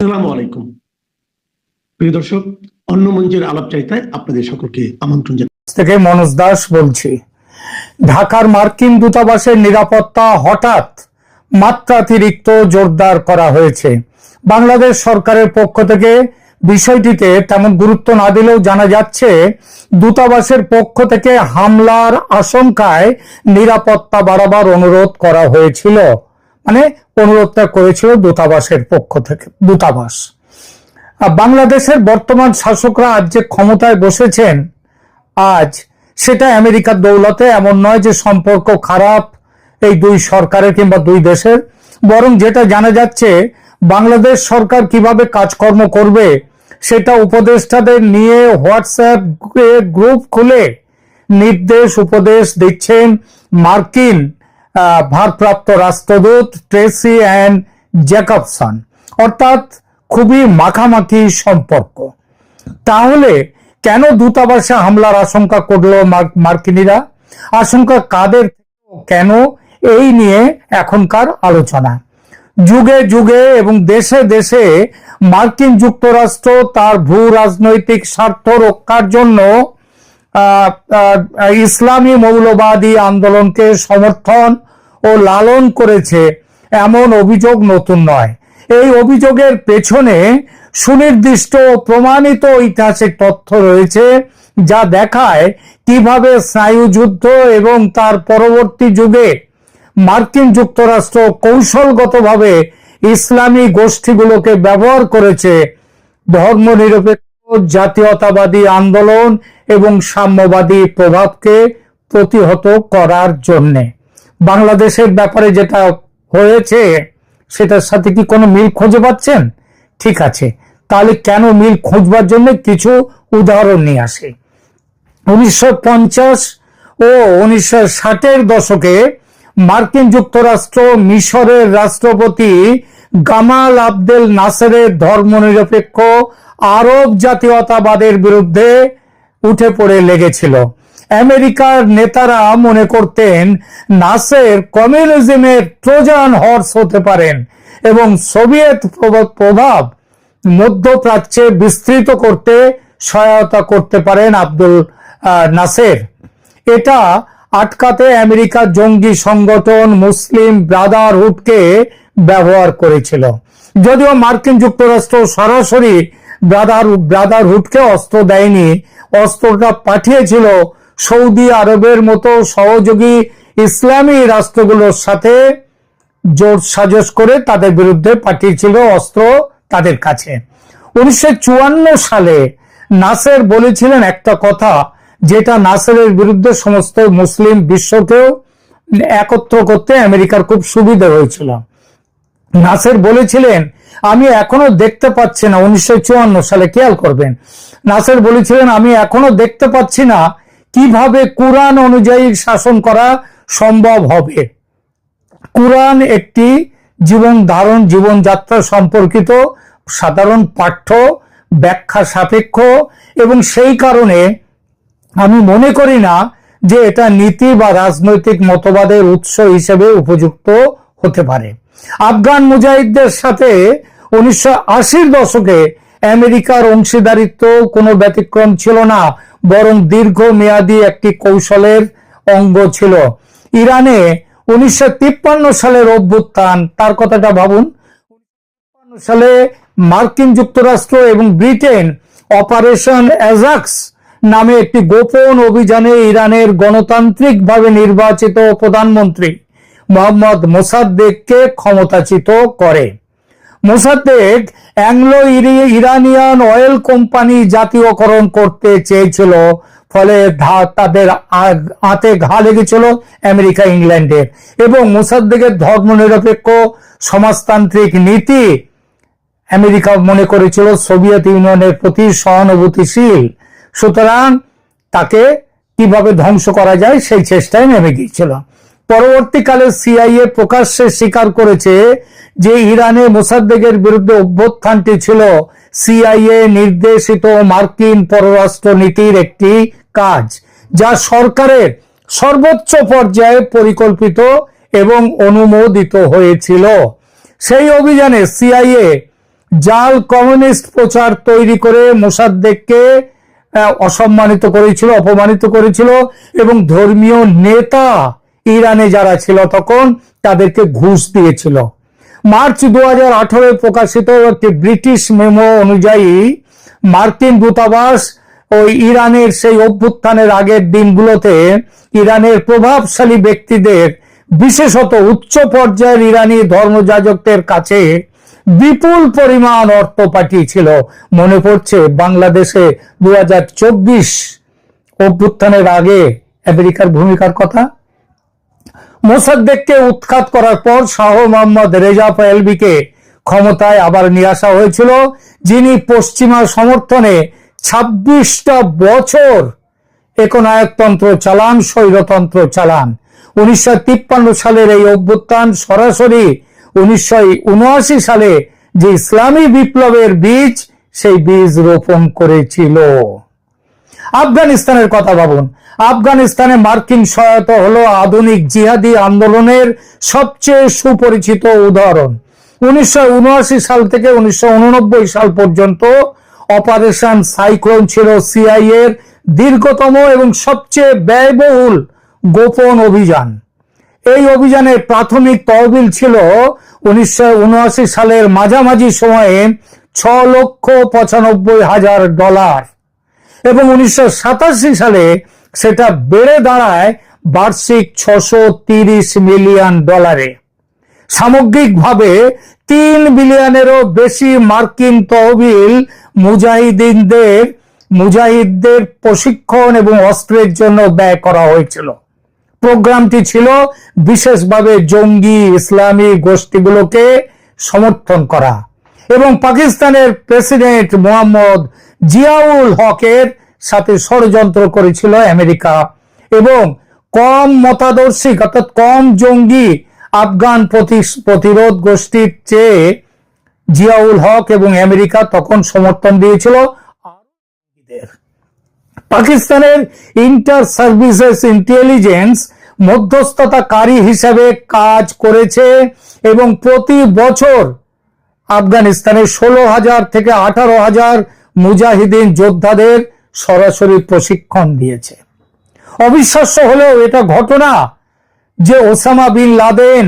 আসসালামু আলাইকুম প্রিয় দর্শক, অন্য মঞ্চের আলাপচারিতায় আপনাদের সকলকে আমন্ত্রণ জানাই। থেকে মনোজ দাস বলছি। ঢাকার মার্কিন দূতাবাসের নিরাপত্তা হঠাৎ মাত্রাতিরিক্ত জোরদার করা হয়েছে। বাংলাদেশ সরকারের পক্ষ থেকে বিষয়টিতে তেমন গুরুত্ব না দিলেও জানা যাচ্ছে দূতাবাসের পক্ষ থেকে হামলার আশঙ্কায় নিরাপত্তা বাড়াবার অনুরোধ করা হয়েছিল, মানে অনুরোধটা করেছিল দূতাবাসের পক্ষ থেকে। দূতাবাস, বাংলাদেশের বর্তমান শাসকরা আজ যে ক্ষমতায় বসেছেন আজ, সেটা আমেরিকার দৌলতে এমন নয় যে সম্পর্ক খারাপ এই দুই সরকারের কিংবা দুই দেশের। বরং যেটা জানা যাচ্ছে বাংলাদেশ সরকার কিভাবে কাজকর্ম করবে সেটা উপদেষ্টাদের নিয়ে হোয়াটসঅ্যাপ গ্রুপ খুলে নির্দেশ উপদেশ দিচ্ছেন মার্কিন ভারপ্রাপ্ত রাষ্ট্রদূত ট্রেসি অ্যান্ড জ্যাকবসন। অর্থাৎ খুবই মাখামাখি সম্পর্ক। তাহলে কেন দূতাবাসে হামলার আশঙ্কা করলো মার্কিনীরা? আশঙ্কা কাদের, কেন, এই নিয়ে এখনকার আলোচনা। যুগে যুগে এবং দেশে দেশে মার্কিন যুক্তরাষ্ট্র তার ভূ রাজনৈতিক স্বার্থ রক্ষার জন্য ইসলামী মৌলবাদী আন্দোলনকে সমর্থন ও লালন করেছে, এমন অভিযোগ নতুন নয়। এই অভিযোগের পেছনে সুনির্দিষ্ট প্রমাণিত ঐতিহাসিক তথ্য রয়েছে, যা দেখায় কিভাবে স্নায়ুযুদ্ধ এবং তার পরবর্তী যুগে মার্কিন যুক্তরাষ্ট্র কৌশলগতভাবে ইসলামী গোষ্ঠীগুলোকে ব্যবহার করেছে ধর্মনিরপেক্ষ জাতীয়তাবাদী আন্দোলন এবং সাম্যবাদী প্রভাবকে প্রতিহত করার জন্যে। বাংলাদেশের ব্যাপারে যেটা হয়েছে সেটার সাথে কি কোনো মিল খুঁজে পাচ্ছেন? ঠিক আছে, তাহলে কেন মিল খুঁজবার জন্য কিছু উদাহরণ নিয়ে আসে। 1950 ও 1960-এর দশকে মার্কিন যুক্তরাষ্ট্র মিশরের রাষ্ট্রপতি গামাল আবদেল নাসেরের ধর্মনিরপেক্ষ আরব জাতীয়তাবাদের বিরুদ্ধে উঠে পড়ে লেগেছিল। আমেরিকার নেতারা মনে করতেন নাসের কমিউনিজমের ট্রোজান হর্স হতে পারেন এবং সোভিয়েত প্রভাব মধ্যপ্রাচ্যে বিস্তৃত করতে সহায়তা করতে পারেন আব্দুল নাসের। এটা আটকাতে আমেরিকা জঙ্গি সংগঠন মুসলিম ব্রাদারহুডকে ব্যবহার করেছিল। যদিও মার্কিন যুক্তরাষ্ট্র সরাসরি ব্রাদারহুডকে অস্ত্র দেয়নি, অস্ত্রটা পাঠিয়েছিল সৌদি আরবের মতো সহযোগী ইসলামী রাষ্ট্রগুলোর সাথে জোট সাজস করে তাদের বিরুদ্ধে পাঠিয়েছিল অস্ত্র তাদের কাছে। 1954 সালে নাসের বলেছিলেন একটা কথা, যেটা নাসেরের বিরুদ্ধে সমস্ত মুসলিম বিশ্বকেও একত্র করতে আমেরিকার খুব সুবিধা হয়েছিল। নাসের বলেছিলেন, আমি এখনো দেখতে পাচ্ছি না, 1954 সালে, খেয়াল করবেন, নাসের বলেছিলেন আমি এখনো দেখতে পাচ্ছি না কিভাবে কুরআন অনুযায়ী শাসন করা সম্ভব হবে। কুরআন একটি জীবনযাত্রা সম্পর্কিত সাধারণ পাঠ্য, ব্যাখ্যা সাপেক্ষ, এবং সেই কারণে আমি মনে করি না যে এটা নীতি বা রাজনৈতিক মতবাদের উৎস হিসেবে উপযুক্ত হতে পারে। আফগান মুজাহিদদের সাথে 1980-র দশকে আমেরিকার অংশীদারিত্ব কোনো ব্যতিক্রম ছিল না, বরং দীর্ঘমেয়াদী একটি কৌশলের অঙ্গ ছিল। ইরানে 1953 সালের অভ্যুত্থান, তার কথাটা ভাবুন। 1953 সালে মার্কিন যুক্তরাষ্ট্র এবং ব্রিটেন অপারেশন অ্যাজাক্স নামে একটি গোপন অভিযানে ইরানের গণতান্ত্রিকভাবে নির্বাচিত প্রধানমন্ত্রী মোহাম্মদ মোসাদ্দেককে ক্ষমতাচ্যুত করে। Mossadegh Anglo Iranian oil company জাতীয়করণ করতে চেয়েছিল, ফলে তাদের হাতে ঘা লেগেছিল আমেরিকা ইংল্যান্ডের, এবং মোসাদ্দেকের ধর্মনিরপেক্ষ সমাজতান্ত্রিক নীতি আমেরিকা মনে করেছিল সোভিয়েত ইউনিয়নের প্রতি সহানুভূতিশীল, সুতরাং তাকে কিভাবে ধ্বংস করা যায় সেই চেষ্টায় নেমে গিয়েছিল। পরবর্তীকালে সিআইএ প্রকাশ্যে স্বীকার করেছে যে ইরানে মোসাদ্দেকের বিরুদ্ধে অভ্যুত্থানটি ছিল সিআইএ নির্দেশিত মার্কিন পররাষ্ট্র নীতির একটি কাজ, যা সরকারের সর্বোচ্চ পর্যায়ে পরিকল্পিত এবং অনুমোদিত হয়েছিল। সেই অভিযানে সিআইএ জাল কমিউনিস্ট প্রচার তৈরি করে মোসাদ্দেককে অসম্মানিত করেছিল, অপমানিত করেছিল এবং ধর্মীয় নেতা ইরানে যারা ছিল তখন তাদেরকে ঘুষ দিয়েছিল। মার্চ 2018 প্রকাশিত একটি ব্রিটিশ মেমো অনুযায়ী মার্কিন দূতাবাস ওই ইরানের সেই অভ্যুত্থানের আগের দিনগুলোতে ইরানের প্রভাবশালী ব্যক্তিদের, বিশেষত উচ্চ পর্যায়ের ইরানি ধর্মযাজকদের কাছে বিপুল পরিমাণ অর্থ পাঠিয়েছিল। মনে পড়ছে বাংলাদেশে 2024 অভ্যুত্থানের আগে আমেরিকার ভূমিকার কথা। মোসাদ্দেককে উৎখাত করার পর শাহ মোহাম্মদ রেজা পাহলভিকে ক্ষমতায় আবার নিয়ে আসা হয়েছিল, যিনি পশ্চিমা সমর্থনে 26টা বছর একনায়কতন্ত্র চালান, স্বৈরতন্ত্র চালান। 1953 সালের এই অভ্যুত্থান সরাসরি 1979 সালে যে ইসলামী বিপ্লবের বীজ, সেই বীজ রোপণ করেছিল। আফগানিস্তানের কথা ভাবুন। আফগানিস্তানে মার্কিন সহায়তা হলো আধুনিক জিহাদি আন্দোলনের সবচেয়ে সুপরিচিত উদাহরণ। 1979 সাল থেকে 1989 সাল পর্যন্ত অপারেশন সাইক্লোন ছিল সিআইএ এর দীর্ঘতম এবং সবচেয়ে ব্যয়বহুল গোপন অভিযান। এই অভিযানের প্রাথমিক তহবিল ছিল 1979 সালের মাঝামাঝি সময়ে $6,95,000 এবং 1987 সালে সেটা বেড়ে দাঁড়ায় বার্ষিক $630 মিলিয়ন। সামগ্রিকভাবে $3 বিলিয়নেরও বেশি মার্কিন তহবিল মুজাহিদদের প্রশিক্ষণ এবং অস্ত্রের জন্য ব্যয় করা হয়েছিল। প্রোগ্রামটি ছিল বিশেষভাবে জঙ্গি ইসলামী গোষ্ঠীগুলোকে সমর্থন করা এবং পাকিস্তানের প্রেসিডেন্ট মোহাম্মদ জিয়াউল হকের সাথে ষড়যন্ত্র করেছিল আমেরিকা এবং কম মতাদর্শিক অর্থাৎ কম জঙ্গি আফগান প্রতিরোধ গোষ্ঠীর চেয়ে জিয়াউল হক এবং আমেরিকা তখন সমর্থন দিয়েছিল। পাকিস্তানের ইন্টার সার্ভিসেস ইন্টেলিজেন্স মধ্যস্থতাকারী হিসেবে কাজ করেছে এবং প্রতি বছর আফগানিস্তানের 16,000 থেকে 18,000 মুজাহিদিন যোদ্ধাদের সরাসরি প্রশিক্ষণ দিয়েছে। অবিশ্বাস্য হলেও এটা ঘটনা যে ওসামা বিন লাদেন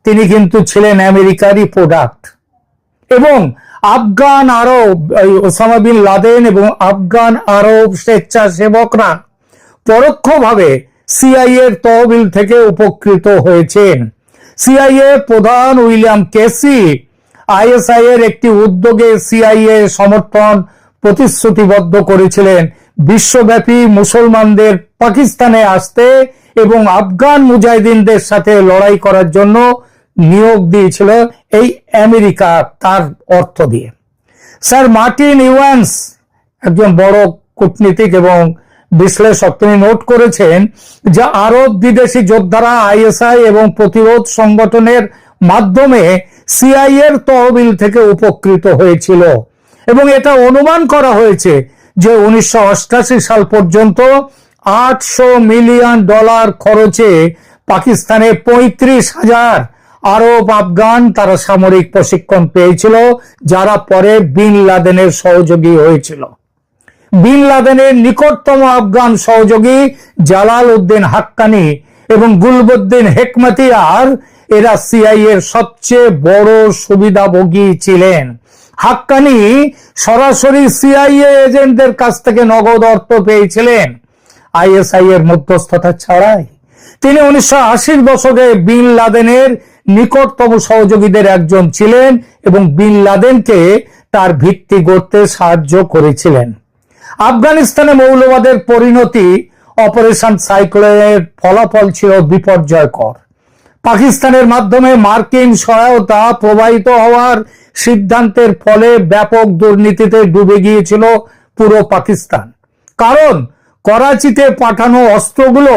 তিনি কিন্তু ছিলেন আমেরিকারই প্রোডাক্ট এবং আফগান আরব, ওসামা বিন লাদেন এবং আফগান আরব স্বেচ্ছাসেবকরা পরোক্ষভাবে সিআইএ এর তহবিল থেকে উপকৃত হয়েছেন। সিআইএ প্রধান উইলিয়াম কেসি আইএসআই এর একটি উদ্যোগে সিআইএ সমর্থন প্রতিশ্রুতিবদ্ধ করেছিলেন। বিশ্বব্যাপী মুসলমানদের পাকিস্তানে আসতে এবং আফগান মুজাহিদিনদের সাথে লড়াই করার জন্য নিয়োগ দিয়েছিল এই আমেরিকা তার অর্থ দিয়ে। স্যার মার্টিন ইওয়ান্স একজন বড় কূটনীতিক এবং বিশ্লেষক, তিনি নোট করেছেন যে আরব বিদেশি যোদ্ধারা আইএসআই এবং প্রতিরোধ সংগঠনের মাধ্যমে সিআইএ এর তহবিল থেকে উপকৃত হয়েছিল এবং এটা অনুমান করা হয়েছে যে 1988 সাল পর্যন্ত $800 মিলিয়ন খরচে পাকিস্তানে 35,000 আরব আফগান তারা সামরিক প্রশিক্ষণ পেয়েছিল, যারা পরে বিন লাদেনের সহযোগী হয়েছিল। বিন লাদেনের নিকটতম আফগান সহযোগী জালাল উদ্দিন হাক্কানি এবং গুলবুদ্দিন হেকমাতিয়ার এরা সিআইএ এর সবচেয়ে বড় সুবিধাভোগী ছিলেন। হাক্কানি সরাসরি সিআইএ এজেন্টদের কাছ থেকে নগদ অর্থ পেয়েছিলেন আইএসআই এর মধ্যস্থতা ছাড়াই। তিনি 1980 দশকে বিন লাদেনের নিকটতম সহযোগীদের একজন ছিলেন এবং বিন লাদেনকে তার ভিত্তি গড়তে সাহায্য করেছিলেন। আফগানিস্তানে মৌলবাদের পরিণতি অপারেশন সাইক্লোনের ফলাফল ছিল বিপর্যয়কর। পাকিস্তানের মাধ্যমে মার্কিন সহায়তা প্রবাহিত হওয়ার সিদ্ধান্তের ফলে ব্যাপক দুর্নীতিতে ডুবে গিয়েছিল পুরো পাকিস্তান। কারণ করাচিতে পাঠানো অস্ত্রগুলো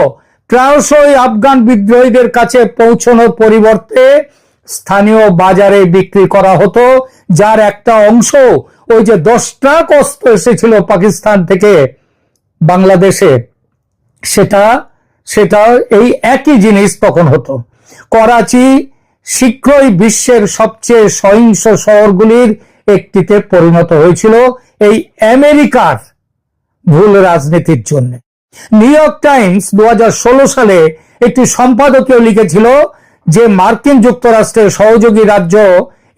প্রায়শই আফগান বিদ্রোহীদের কাছে পৌঁছানোর পরিবর্তে স্থানীয় বাজারে বিক্রি করা হতো, যার একটা অংশ ওই যে 10 ট্রাক অস্ত্র এসেছিল পাকিস্তান থেকে বাংলাদেশে, সেটা এই একই জিনিস তখন হতো। করাচি শীঘ্রই বিশ্বের সবচেয়ে সহিংস শহরগুলির একটিতে পরিণত হয়েছিল এই আমেরিকার ভুল রাজনীতির জন্য। নিউ ইয়র্ক টাইমস 2016 সালে একটি সম্পাদকীয় লিখেছিল যে মার্কিন যুক্তরাষ্ট্রের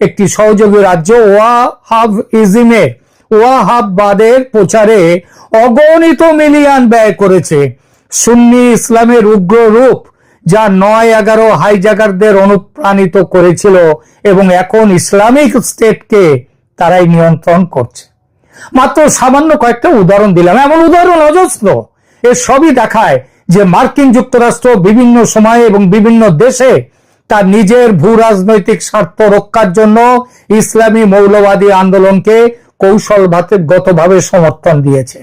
একটি সহযোগী রাজ্য ওয়াহাববাদের প্রচারে অগণিত মিলিয়ন ব্যয় করেছে। সুন্নি ইসলামের উগ্র রূপ যা 9/11 হাইজ্যাকারদের অনুপ্রাণিত করেছিল এবং এখন ইসলামিক স্টেটকে তারাই নিয়ন্ত্রণ করছে। মাত্র সামান্য কয়েকটা উদাহরণ দিলাম, এমন উদাহরণ অজস্র। এর সবই দেখায় যে মার্কিন যুক্তরাষ্ট্র বিভিন্ন সময়ে এবং বিভিন্ন দেশে তার নিজের ভূ রাজনৈতিক স্বার্থ রক্ষার জন্য ইসলামী মৌলবাদী আন্দোলনকে কৌশলগতভাবে সমর্থন দিয়েছে।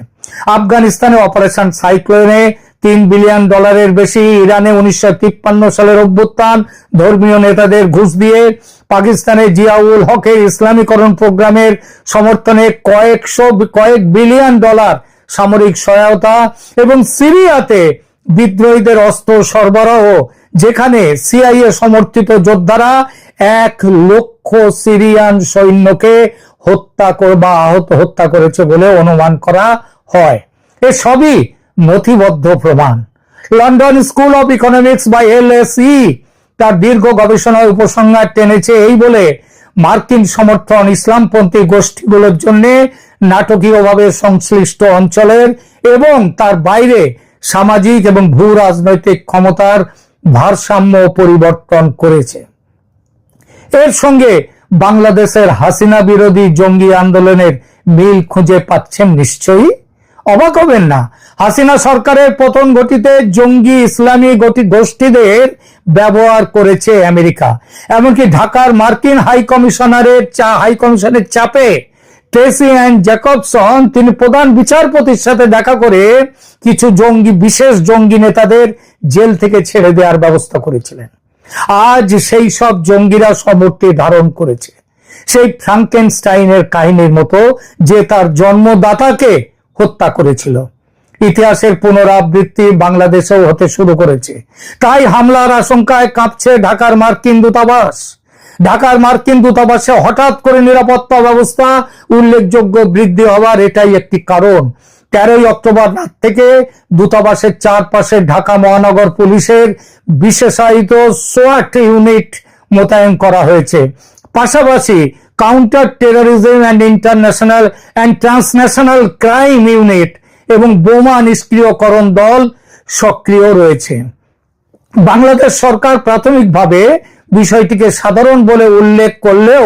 আফগানিস্তানে অপারেশন সাইক্লোনে $3 বিলিয়ন বেশি, ইরানে 1953 সালের অভ্যুত্থান, ধর্মীয় নেতাদের ঘুষ দিয়ে, পাকিস্তানে জিয়াউল হকের ইসলামীকরণ প্রোগ্রামের সমর্থনে কয়েক বিলিয়ন ডলার সামরিক সহায়তা, এবং সিরিয়াতে বিদ্রোহীদের অস্ত্র সরবরাহ, যেখানে সিআইএ সমর্থিত যোদ্ধারা 1 লক্ষ সিরিয়ান সৈন্যকে হত্যা করেছে বলে অনুমান করা হয়। এসবই নথিবদ্ধ প্রমাণ। লন্ডন স্কুল অব ইকোনমিক্স বা LSE তার দীর্ঘ গবেষণায় উপসংহার টেনেছে এই বলে, মার্কিন সমর্থন ইসলামপন্থী গোষ্ঠীগুলোর জন্য নাটকীয়ভাবে সংশ্লিষ্ট অঞ্চলের এবং তার বাইরে সামাজিক এবং ভূ রাজনৈতিক ক্ষমতার ভারসাম্য পরিবর্তন করেছে। এর সঙ্গে বাংলাদেশের হাসিনা বিরোধী জঙ্গি আন্দোলনের মিল খুঁজে পাচ্ছেন নিশ্চয়ই। অবাক হবেন না, হাসিনা সরকারের পতন ঘটিতে জঙ্গি ইসলামী গোষ্ঠীদের ব্যবহার করেছে আমেরিকা। এমনকি ঢাকার মার্কিন হাইকমিশনের চাপে ট্রেসি অ্যান্ড জ্যাকবসন তিনি প্রধান বিচারপতির সাথে দেখা করে কিছু বিশেষ জঙ্গি নেতাদের জেল থেকে ছেড়ে দেওয়ার ব্যবস্থা করেছিলেন। আজ সেই সব জঙ্গিরা সমূর্তি ধারণ করেছে, সেই ফ্রাঙ্কেনস্টাইনের কাহিনীর মতো, যে তার জন্মদাতাকে হত্যা করেছিল। ইতিহাসের পুনরাবৃত্তি বাংলাদেশেও হতে শুরু করেছে। তাই হামলার আশঙ্কায় কাঁপছে ঢাকার মার্কিন দূতাবাস। ঢাকার মার্কিন দূতাবাসে হঠাৎ করে নিরাপত্তা ব্যবস্থা উল্লেখযোগ্য বৃদ্ধি হওয়ার এটাই একটি কারণ। 13 অক্টোবর রাত থেকে দূতাবাসের চারপাশে ঢাকা মহানগর পুলিশের বিশেষায়িত সোয়াট ইউনিট মোতায়েন করা হয়েছে। পাশাপাশি counter terrorism and transnational crime unit এবং বোমা নিষ্ক্রিয়করণ দল সক্রিয় রয়েছে। বাংলাদেশ সরকার প্রাথমিকভাবে বিষয়টিকে সাধারণ বলে উল্লেখ করলেও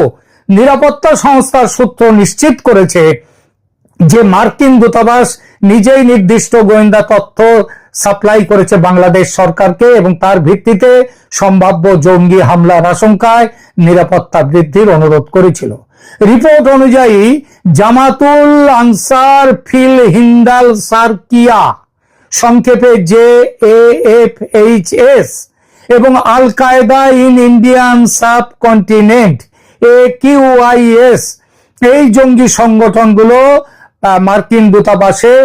নিরাপত্তা সংস্থার সূত্র নিশ্চিত করেছে যে মার্কিন দূতাবাস নিজেই নির্দিষ্ট গোয়েন্দা তথ্য সাপ্লাই করেছে বাংলাদেশ সরকারকে এবং তার ভিত্তিতে সম্ভাব্য জঙ্গি হামলার আশঙ্কায় নিরাপত্তা বৃদ্ধির অনুরোধ করেছিল। রিপোর্ট অনুযায়ী জামাতুল আনসার ফিল হিন্দাল সারকিয়া, সংক্ষেপে JAFHS, এবং আল কায়দা ইন ইন্ডিয়ান সাবকন্টিনেন্ট AQIS, এই জঙ্গি সংগঠনগুলো মার্কিন দূতাবাসে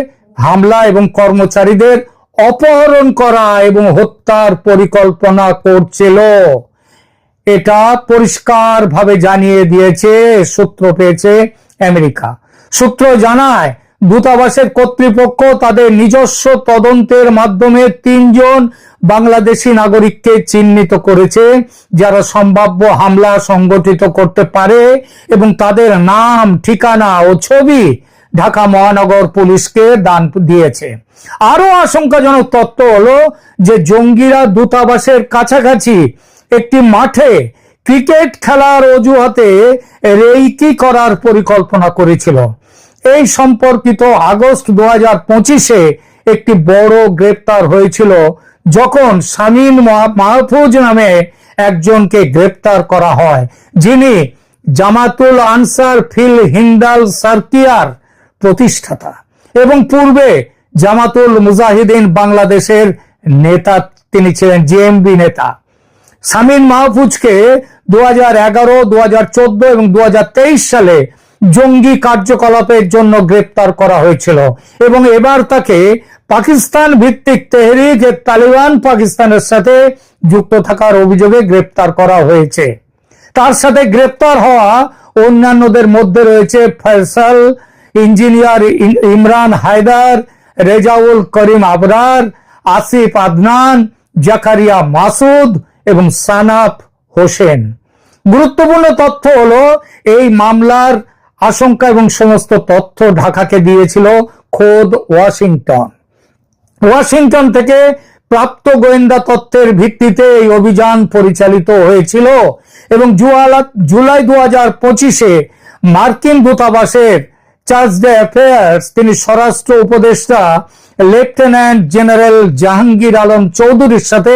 হামলা এবং কর্মচারীদের অপহরণ করা এবং হত্যার পরিকল্পনা করছিল। এটা পরিষ্কারভাবে জানিয়ে দিয়েছে, সূত্র পেয়েছে আমেরিকা। সূত্র জানায় দূতাবাসের কর্তৃপক্ষ তাদের নিজস্ব তদন্তের মাধ্যমে 3 জন বাংলাদেশি নাগরিককে চিহ্নিত করেছে যারা সম্ভাব্য হামলা সংগঠিত করতে পারে এবং তাদের নাম, ঠিকানা ও ছবি ঢাকা মহানগর পুলিশকে দান দিয়েছে। আরো আশঙ্কাজনক তথ্য হলো যে জঙ্গিরা দূতাবাসের কাছাকাছি একটি মাঠে ক্রিকেট খেলার অজুহাতে রেইকি করার পরিকল্পনা করেছিল। এই সম্পর্কিত আগস্ট 2025-এ একটি বড় গ্রেপ্তার হয়েছিল যখন শামীম মাহফুজ নামে একজনকে গ্রেপ্তার করা হয়, যিনি জামাতুল আনসার ফিল হিন্দাল সারকিয়ার প্রতিষ্ঠাতা এবং পূর্বে জামাতুল মুজাহিদিন বাংলাদেশের নেতা, তিনি ছিলেন JMB নেতা। শামীম মাহফুজকে 2011, 2014 এবং 2023 সালে জঙ্গি কার্যকলাপের জন্য গ্রেপ্তার করা হয়েছিল এবং এবার তাকে পাকিস্তান ভিত্তিক তেহরিক-ই-তালিবান পাকিস্তানের সাথে যুক্ত থাকার অভিযোগে গ্রেপ্তার করা হয়েছে। তার সাথে গ্রেপ্তার হওয়া অন্যান্যদের মধ্যে রয়েছে ফয়সাল, ইঞ্জিনিয়ার ইমরান হায়দার, রেজাউল করিম আবরার, আসিফ আদনান, জাকারিয়া মাসুদ এবং সানাফ হোসেন। গুরুত্বপূর্ণ তথ্য হলো এই মামলার আশঙ্কা এবং সমস্ত তথ্য ঢাকাকে দিয়েছিল খোদ ওয়াশিংটন। ওয়াশিংটন থেকে প্রাপ্ত গোয়েন্দা তথ্যের ভিত্তিতে এই অভিযান পরিচালিত হয়েছিল এবং জুলাই 2025-এ মার্কিন দূতাবাসের চার্জ ডে অ্যাফেয়ার্স তিনি স্বরাষ্ট্র উপদেষ্টা লেফটেন্যান্ট জেনারেল জাহাঙ্গীর আলম চৌধুরীর সাথে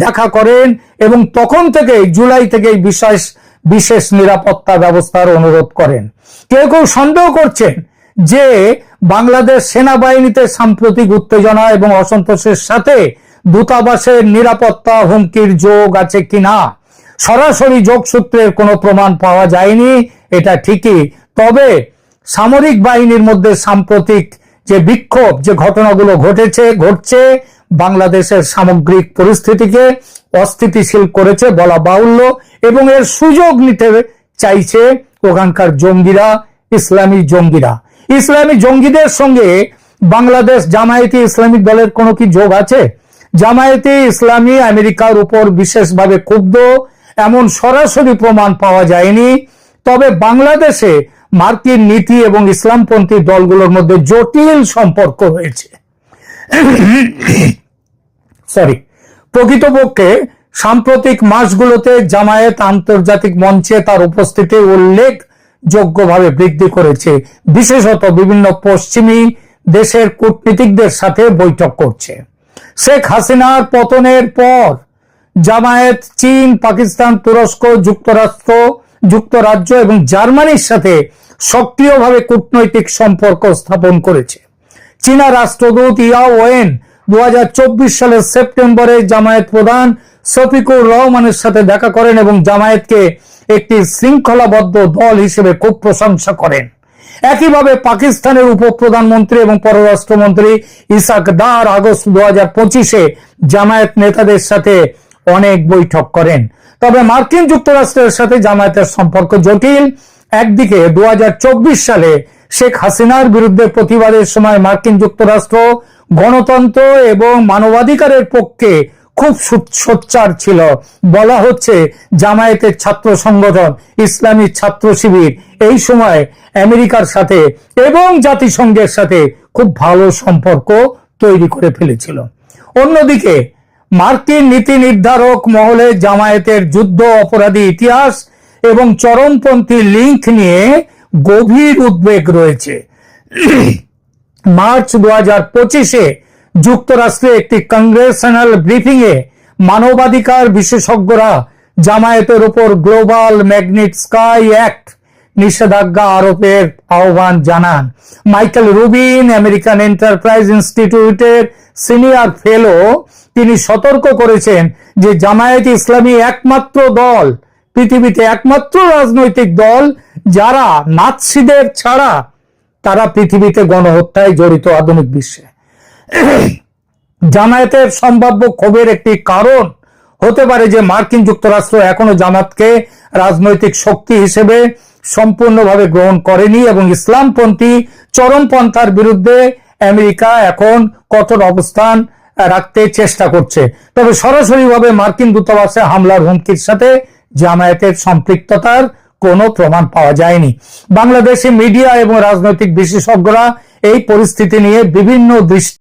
দেখা করেন এবং তখন থেকে জুলাই থেকে বিশেষ নিরাপত্তা ব্যবস্থার অনুরোধ করেন। কেউ কেউ সন্দেহ করছেন যে বাংলাদেশ সেনাবাহিনীতে সাম্প্রতিক উত্তেজনা এবং অসন্তোষের সাথে দূতাবাসের নিরাপত্তা হুমকির যোগ আছে কিনা। সরাসরি যোগসূত্রের কোনো প্রমাণ পাওয়া যায়নি, এটা ঠিকই। তবে সামরিক বাহিনীর মধ্যে সাম্প্রতিক যে বিক্ষোভ, যে ঘটনাগুলো ঘটছে বাংলাদেশের সামগ্রিক পরিস্থিতিকে অস্থিতিশীল করেছে বলা বাহুল্য এবং এর সুযোগ নিতে চাইছে ওখানকার জঙ্গিরা, ইসলামী জঙ্গিদের সঙ্গে বাংলাদেশ জামায়াতে ইসলামী দলের কোনো কি যোগ আছে? জামায়াতে ইসলামী আমেরিকার উপর বিশেষভাবে ক্ষুব্ধ, এমন সরাসরি প্রমাণ পাওয়া যায়নি। তবে বাংলাদেশে মার্কিন নীতি এবং ইসলামপন্থী দলগুলোর মধ্যে জটিল সম্পর্ক রয়েছে। প্রকৃতপক্ষে সাম্প্রতিক মাসগুলোতে জামায়াত আন্তর্জাতিক মঞ্চে তার উপস্থিতি উল্লেখযোগ্যভাবে বৃদ্ধি করেছে, বিশেষত বিভিন্ন পশ্চিমী দেশের কূটনীতিকদের সাথে বৈঠক করছে। শেখ হাসিনার পতনের পর জামায়াত চীন, পাকিস্তান, তুরস্ক, যুক্তরাজ্য এবং জার্মানির সাথে সক্রিয়ভাবে কূটনৈতিক সম্পর্ক স্থাপন করেছে। চীনা রাষ্ট্রদূত ইয়াও ওয়েন 2024 সালের সেপ্টেম্বরে জামায়াত প্রধান শফিকুর রহমানের সাথে দেখা করেন এবং জামায়াতকে একটি শৃঙ্খলাবদ্ধ দল হিসেবে খুব প্রশংসা করেন। একইভাবে পাকিস্তানের উপপ্রধানমন্ত্রী এবং পররাষ্ট্রমন্ত্রী ইসাক দার আগস্ট 2025-এ জামায়াত নেতাদের সাথে অনেক বৈঠক করেন। তবে মার্কিন যুক্তরাষ্ট্রের সাথে জামায়াতের সম্পর্ক জটিল। একদিকে 2024 সালে শেখ হাসিনার বিরুদ্ধে প্রতিবাদের সময় মার্কিন যুক্তরাষ্ট্র গণতন্ত্র এবং মানবাধিকারের পক্ষে খুব সোচ্চার ছিল। বলা হচ্ছে জামায়াতের ছাত্র সংগঠন ইসলামী ছাত্র শিবির এই সময় আমেরিকার সাথে এবং জাতিসংঘের সাথে খুব ভালো সম্পর্ক তৈরি করে ফেলেছিল। অন্যদিকে মার্কিন নীতি নির্ধারক মহলে জামায়াতের যুদ্ধ অপরাধী ইতিহাস এবং চরমপন্থী লিঙ্ক নিয়ে গভীর উদ্বেগ রয়েছে। মার্চ 2025-এ যুক্তরাষ্ট্রে একটি কংগ্রেশনাল ব্রিফিং এ মানবাধিকার বিশেষজ্ঞরা জামায়াতের উপর গ্লোবাল ম্যাগনিটস্কাই অ্যাক্ট নিষেধাজ্ঞা আরোপের আহ্বান জানান। মাইকেল রুবিন, আমেরিকান এন্টারপ্রাইজ ইনস্টিটিউটের সিনিয়র ফেলো, তিনি সতর্ক করেছেন যে জামায়াত ইসলামী একমাত্র দল, পৃথিবীতে একমাত্র রাজনৈতিক দল যারা নাৎসিদের ছাড়া তারা পৃথিবীতে গণহত্যায় জড়িত আধুনিক বিশ্বে। জামায়াতের সম্ভাব্য ক্ষোভের একটি কারণ হতে পারে যে মার্কিন যুক্তরাষ্ট্র এখনো জামাতকে রাজনৈতিক শক্তি হিসেবে সম্পূর্ণভাবে গ্রহণ করেনি এবং ইসলামপন্থী চরমপন্থার বিরুদ্ধে আমেরিকা এখন কঠোর অবস্থান রাখতে চেষ্টা করছে। তবে সরাসরিভাবে মার্কিন দূতাবাসে হামলার হুমকির সাথে জামায়াতের সম্পৃক্ততার কোনো প্রমাণ পাওয়া যায়নি। বাংলাদেশে মিডিয়া এবং রাজনৈতিক বিশেষজ্ঞরা এই পরিস্থিতি নিয়ে বিভিন্ন দৃষ্টি